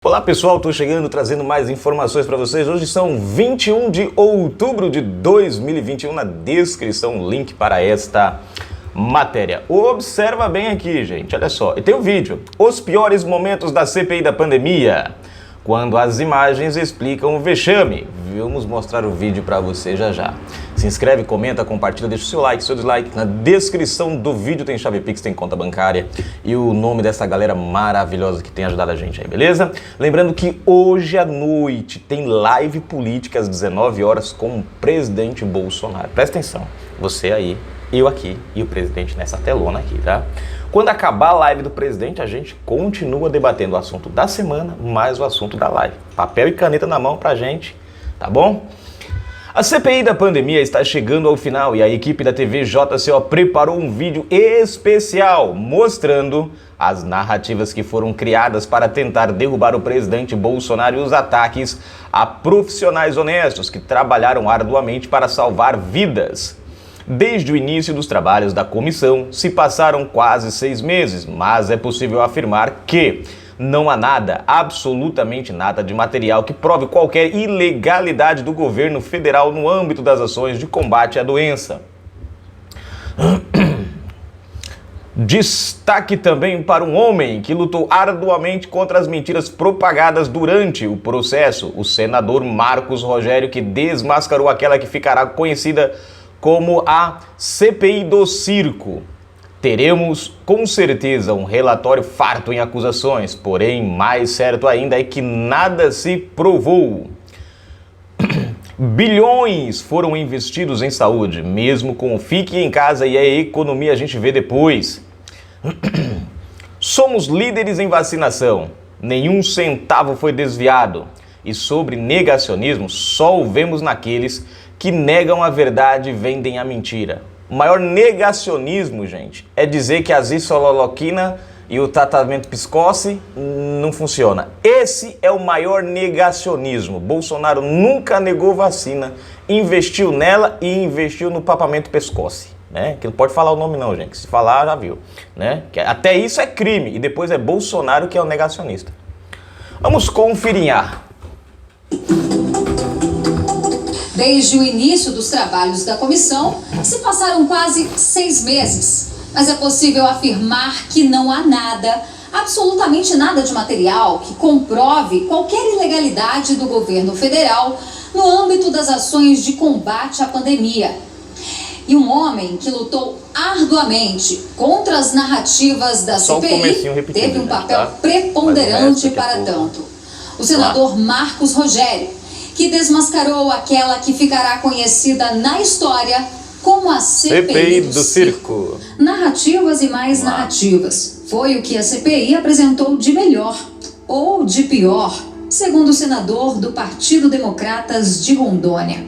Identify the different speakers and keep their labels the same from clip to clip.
Speaker 1: Olá pessoal, estou chegando trazendo mais informações para vocês. Hoje são 21 de outubro de 2021, na descrição o link para esta matéria. Observa bem aqui, gente, olha só, e tem o vídeo, os piores momentos da CPI da pandemia, quando as imagens explicam o vexame. Vamos mostrar o vídeo para você já já. Se inscreve, comenta, compartilha, deixa o seu like, seu dislike. Na descrição do vídeo tem chave Pix, tem conta bancária e o nome dessa galera maravilhosa que tem ajudado a gente aí, beleza? Lembrando que hoje à noite tem live política às 19 horas com o presidente Bolsonaro. Presta atenção, você aí, eu aqui e o presidente nessa telona aqui, tá? Quando acabar a live do presidente, a gente continua debatendo o assunto da semana, mais o assunto da live. Papel e caneta na mão pra gente, tá bom? A CPI da pandemia está chegando ao final e a equipe da TV JCO preparou um vídeo especial mostrando as narrativas que foram criadas para tentar derrubar o presidente Bolsonaro e os ataques a profissionais honestos que trabalharam arduamente para salvar vidas. Desde o início dos trabalhos da comissão, se passaram quase 6 meses, mas é possível afirmar que não há nada, absolutamente nada de material que prove qualquer ilegalidade do governo federal no âmbito das ações de combate à doença. Destaque também para um homem que lutou arduamente contra as mentiras propagadas durante o processo, o senador Marcos Rogério, que desmascarou aquela que ficará conhecida como a CPI do circo. Teremos, com certeza, um relatório farto em acusações, porém, mais certo ainda é que nada se provou. Bilhões foram investidos em saúde, mesmo com o fique em casa e a economia a gente vê depois. Somos líderes em vacinação, nenhum centavo foi desviado. E sobre negacionismo, só o vemos naqueles que negam a verdade e vendem a mentira. O maior negacionismo, gente, é dizer que a azithromicina e o tratamento psicose não funciona. Esse é o maior negacionismo. Bolsonaro nunca negou vacina, investiu nela e investiu no papamento pescoce, né? Que não pode falar o nome não, gente. Se falar, já viu, né? Que até isso é crime e depois é Bolsonaro que é o negacionista. Vamos conferir.
Speaker 2: Desde o início dos trabalhos da comissão, se passaram quase 6 meses. Mas é possível afirmar que não há nada, absolutamente nada de material que comprove qualquer ilegalidade do governo federal no âmbito das ações de combate à pandemia. E um homem que lutou arduamente contra as narrativas da CPI teve um papel preponderante para tanto. O senador Marcos Rogério, que desmascarou aquela que ficará conhecida na história como a CPI do circo. Narrativas e mais narrativas. Foi o que a CPI apresentou de melhor ou de pior, segundo o senador do Partido Democratas de Rondônia.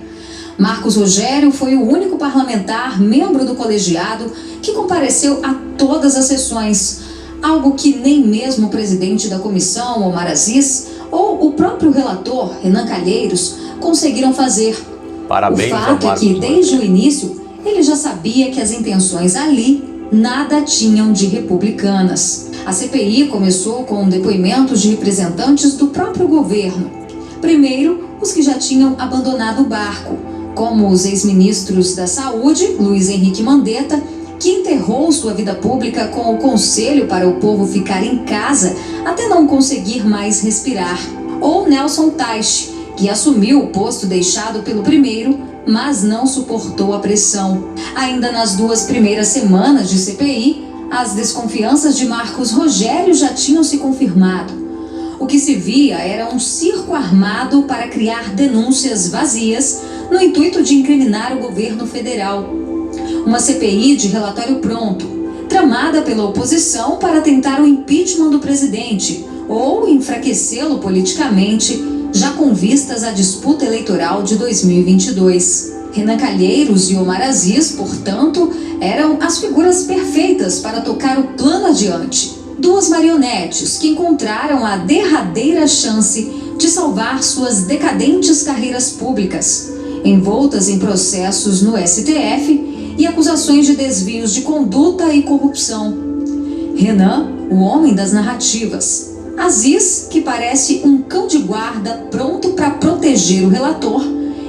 Speaker 2: Marcos Rogério foi o único parlamentar membro do colegiado que compareceu a todas as sessões, algo que nem mesmo o presidente da comissão, Omar Aziz, ou o próprio relator, Renan Calheiros, conseguiram fazer.
Speaker 1: Parabéns,
Speaker 2: o fato é que, desde o início, ele já sabia que as intenções ali nada tinham de republicanas. A CPI começou com depoimentos de representantes do próprio governo. Primeiro, os que já tinham abandonado o barco, como os ex-ministros da Saúde, Luiz Henrique Mandetta, que enterrou sua vida pública com o conselho para o povo ficar em casa até não conseguir mais respirar. Ou Nelson Teich, que assumiu o posto deixado pelo primeiro, mas não suportou a pressão. Ainda nas 2 primeiras semanas de CPI, as desconfianças de Marcos Rogério já tinham se confirmado. O que se via era um circo armado para criar denúncias vazias no intuito de incriminar o governo federal. Uma CPI de relatório pronto, tramada pela oposição para tentar o impeachment do presidente ou enfraquecê-lo politicamente, já com vistas à disputa eleitoral de 2022. Renan Calheiros e Omar Aziz, portanto, eram as figuras perfeitas para tocar o plano adiante. 2 marionetes que encontraram a derradeira chance de salvar suas decadentes carreiras públicas, envoltas em processos no STF e acusações de desvios de conduta e corrupção. Renan, o homem das narrativas. Aziz, que parece um cão de guarda pronto para proteger o relator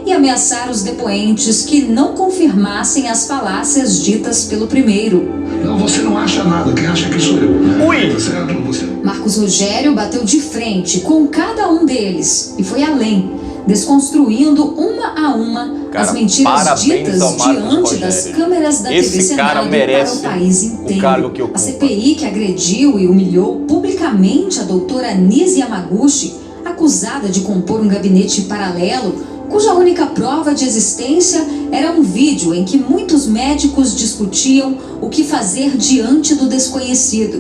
Speaker 2: e ameaçar os depoentes que não confirmassem as falácias ditas pelo primeiro.
Speaker 3: Não, você não acha nada, quem acha que sou eu.
Speaker 1: Ui!
Speaker 3: Tá certo? Você...
Speaker 2: Marcos Rogério bateu de frente com cada um deles e foi além, desconstruindo uma a uma as mentiras ditas diante das câmeras da TV Senado para o país inteiro. A CPI que agrediu e humilhou publicamente a doutora Nise Yamaguchi, acusada de compor um gabinete paralelo, cuja única prova de existência era um vídeo em que muitos médicos discutiam o que fazer diante do desconhecido.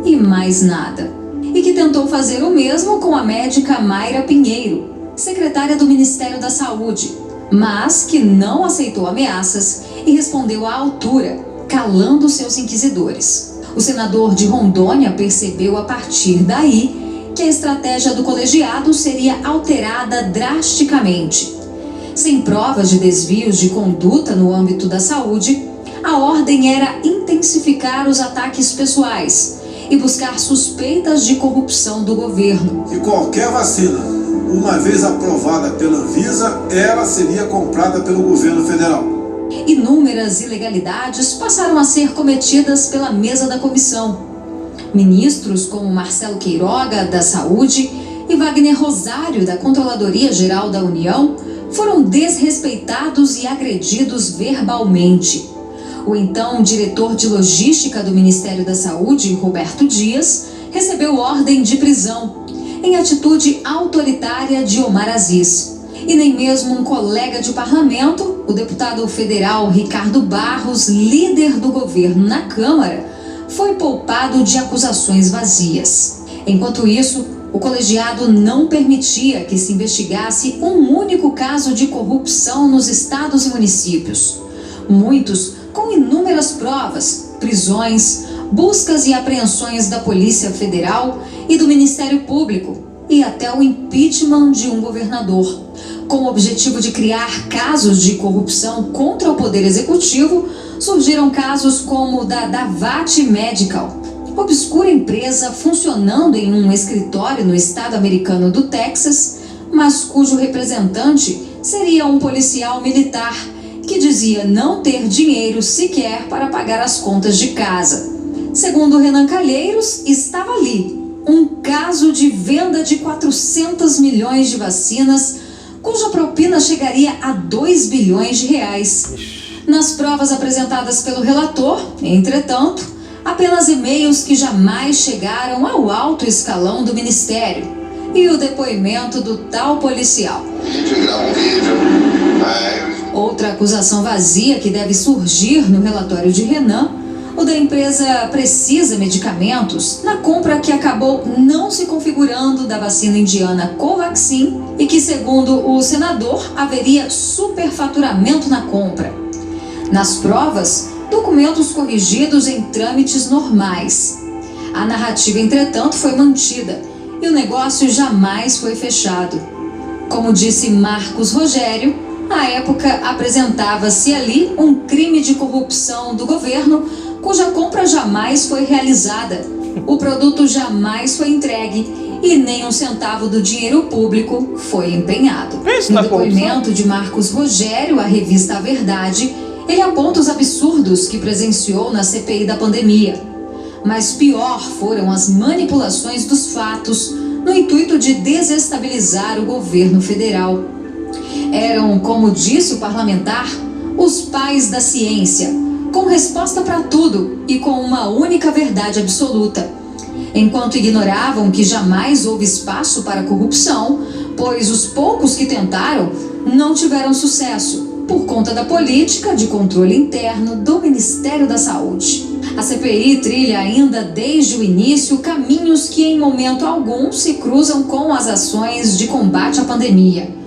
Speaker 2: E mais nada. E que tentou fazer o mesmo com a médica Mayra Pinheiro, secretária do Ministério da Saúde, mas que não aceitou ameaças e respondeu à altura, calando seus inquisidores. O senador de Rondônia percebeu a partir daí que a estratégia do colegiado seria alterada drasticamente. Sem provas de desvios de conduta no âmbito da saúde, a ordem era intensificar os ataques pessoais e buscar suspeitas de corrupção do governo.
Speaker 4: E qualquer vacina, uma vez aprovada pela Anvisa, ela seria comprada pelo governo federal.
Speaker 2: Inúmeras ilegalidades passaram a ser cometidas pela mesa da comissão. Ministros como Marcelo Queiroga, da Saúde, e Wagner Rosário, da Controladoria Geral da União, foram desrespeitados e agredidos verbalmente. O então diretor de logística do Ministério da Saúde, Roberto Dias, recebeu ordem de prisão, em atitude autoritária de Omar Aziz. E nem mesmo um colega de parlamento, o deputado federal Ricardo Barros, líder do governo na Câmara, foi poupado de acusações vazias. Enquanto isso, o colegiado não permitia que se investigasse um único caso de corrupção nos estados e municípios. Muitos com inúmeras provas, prisões, buscas e apreensões da Polícia Federal e do Ministério Público, e até o impeachment de um governador, com o objetivo de criar casos de corrupção contra o Poder Executivo. Surgiram casos como o da Davat Medical, obscura empresa funcionando em um escritório no estado americano do Texas, mas cujo representante seria um policial militar que dizia não ter dinheiro sequer para pagar as contas de casa. Segundo Renan Calheiros, estava ali um caso de venda de 400 milhões de vacinas, cuja propina chegaria a 2 bilhões de reais. Nas provas apresentadas pelo relator, entretanto, apenas e-mails que jamais chegaram ao alto escalão do Ministério e o depoimento do tal policial. Outra acusação vazia que deve surgir no relatório de Renan, o da empresa Precisa Medicamentos, na compra que acabou não se configurando da vacina indiana Covaxin e que, segundo o senador, haveria superfaturamento na compra. Nas provas, documentos corrigidos em trâmites normais. A narrativa, entretanto, foi mantida e o negócio jamais foi fechado. Como disse Marcos Rogério, à época apresentava-se ali um crime de corrupção do governo, cuja compra jamais foi realizada, o produto jamais foi entregue e nem um centavo do dinheiro público foi empenhado. No depoimento de Marcos Rogério à revista A Verdade, ele aponta os absurdos que presenciou na CPI da pandemia. Mas pior foram as manipulações dos fatos no intuito de desestabilizar o governo federal. Eram, como disse o parlamentar, os pais da ciência, com resposta para tudo e com uma única verdade absoluta. Enquanto ignoravam que jamais houve espaço para corrupção, pois os poucos que tentaram não tiveram sucesso, por conta da política de controle interno do Ministério da Saúde. A CPI trilha ainda desde o início caminhos que em momento algum se cruzam com as ações de combate à pandemia.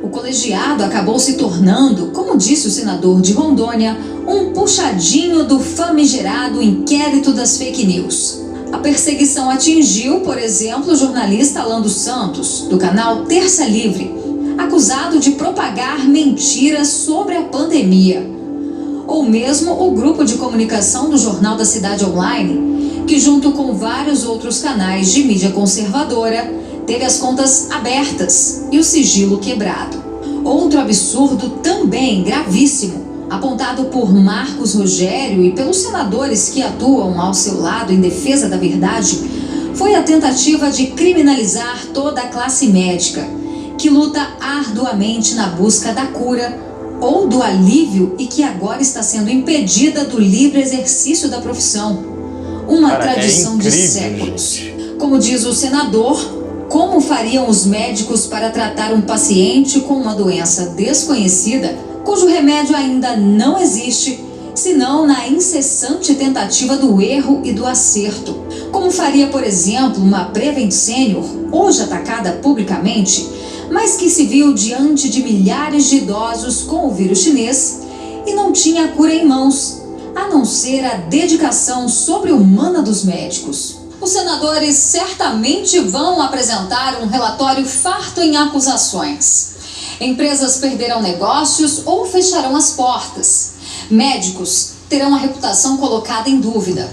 Speaker 2: O colegiado acabou se tornando, como disse o senador de Rondônia, um puxadinho do famigerado inquérito das fake news. A perseguição atingiu, por exemplo, o jornalista Alan dos Santos, do canal Terça Livre, acusado de propagar mentiras sobre a pandemia. Ou mesmo o grupo de comunicação do Jornal da Cidade Online, que que, junto com vários outros canais de mídia conservadora, teve as contas abertas e o sigilo quebrado. Outro absurdo também gravíssimo, apontado por Marcos Rogério e pelos senadores que atuam ao seu lado em defesa da verdade, foi a tentativa de criminalizar toda a classe médica, que luta arduamente na busca da cura ou do alívio e que agora está sendo impedida do livre exercício da profissão. Uma tradição de séculos.
Speaker 1: Gente.
Speaker 2: Como diz o senador, como fariam os médicos para tratar um paciente com uma doença desconhecida, cujo remédio ainda não existe, senão na incessante tentativa do erro e do acerto? Como faria, por exemplo, uma Prevent Senior, hoje atacada publicamente, mas que se viu diante de milhares de idosos com o vírus chinês e não tinha a cura em mãos, a não ser a dedicação sobre-humana dos médicos? Os senadores certamente vão apresentar um relatório farto em acusações. Empresas perderão negócios ou fecharão as portas. Médicos terão a reputação colocada em dúvida.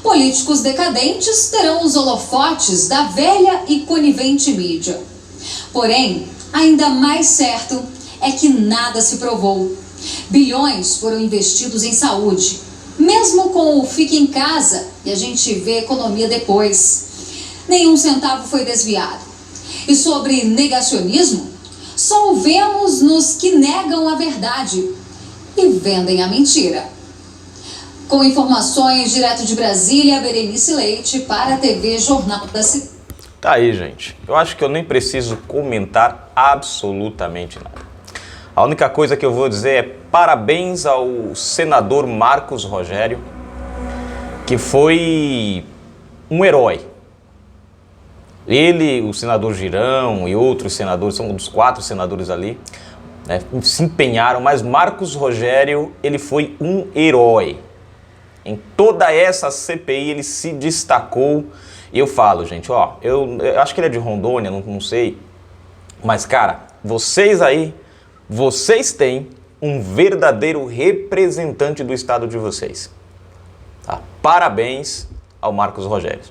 Speaker 2: Políticos decadentes terão os holofotes da velha e conivente mídia. Porém, ainda mais certo é que nada se provou. Bilhões foram investidos em saúde, mesmo com o fique em casa e a gente vê a economia depois. Nenhum centavo foi desviado. E sobre negacionismo, só o vemos nos que negam a verdade e vendem a mentira. Com informações direto de Brasília, Berenice Leite para a TV Jornal da Cidade.
Speaker 1: Tá aí, gente. Eu acho que eu nem preciso comentar absolutamente nada. A única coisa que eu vou dizer é parabéns ao senador Marcos Rogério, que foi um herói. Ele, o senador Girão e outros senadores, são um dos 4 senadores ali, né, se empenharam, mas Marcos Rogério, ele foi um herói. Em toda essa CPI ele se destacou. E eu falo, gente, ó, eu acho que ele é de Rondônia, não sei, mas cara, vocês aí, vocês têm um verdadeiro representante do estado de vocês. Tá? Parabéns ao Marcos Rogério.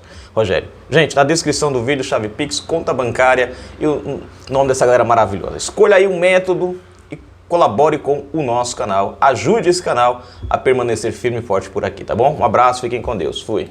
Speaker 1: Gente, na descrição do vídeo, chave Pix, conta bancária e o nome dessa galera maravilhosa. Escolha aí um método e colabore com o nosso canal. Ajude esse canal a permanecer firme e forte por aqui, tá bom? Um abraço, fiquem com Deus. Fui.